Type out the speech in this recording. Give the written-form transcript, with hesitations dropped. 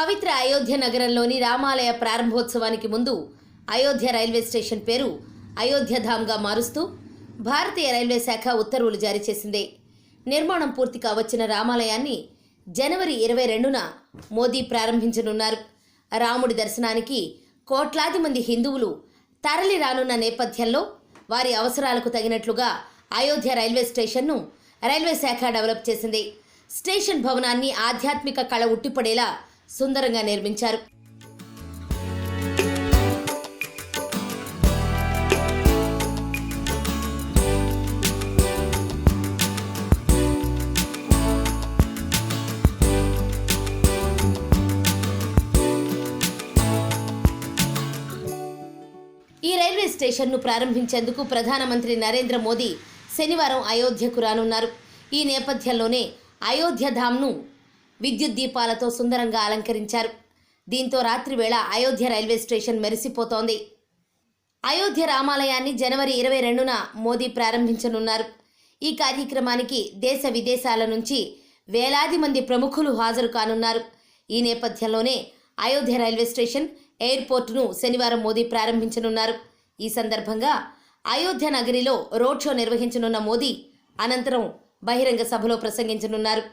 పవిత్ర అయోధ్య నగరంలోని రామాలయ ప్రారంభోత్సవానికి ముందు అయోధ్య రైల్వే స్టేషన్ పేరు అయోధ్యధామ్గా మారుస్తూ భారతీయ రైల్వే శాఖ ఉత్తర్వులు జారీ చేసింది. నిర్మాణం పూర్తి కావచ్చిన రామాలయాన్ని జనవరి 22న మోదీ ప్రారంభించనున్నారు. రాముడి దర్శనానికి కోట్లాది మంది హిందువులు తరలి రానున్న నేపథ్యంలో వారి అవసరాలకు తగినట్లుగా అయోధ్య రైల్వే స్టేషన్ను రైల్వే శాఖ డెవలప్ చేసింది. స్టేషన్ భవనాన్ని ఆధ్యాత్మిక కళ ఉట్టిపడేలా సుందరంగా నిర్మించారు. ఈ రైల్వే స్టేషన్ను ప్రారంభించేందుకు ప్రధానమంత్రి నరేంద్ర మోదీ శనివారం అయోధ్యకు రానున్నారు. ఈ నేపథ్యంలోనే అయోధ్యధామ్ను విద్యుత్ దీపాలతో సుందరంగా అలంకరించారు. దీంతో రాత్రివేళ అయోధ్య రైల్వే స్టేషన్ మెరిసిపోతోంది. అయోధ్య రామాలయాన్ని జనవరి 22న మోదీ ప్రారంభించనున్నారు. ఈ కార్యక్రమానికి దేశ విదేశాల నుంచి వేలాది మంది ప్రముఖులు హాజరు కానున్నారు. ఈ నేపథ్యంలోనే అయోధ్య రైల్వే స్టేషన్, ఎయిర్పోర్టును శనివారం మోదీ ప్రారంభించనున్నారు. ఈ సందర్భంగా అయోధ్య నగరిలో రోడ్ షో నిర్వహించనున్న మోదీ అనంతరం బహిరంగ సభలో ప్రసంగించనున్నారు.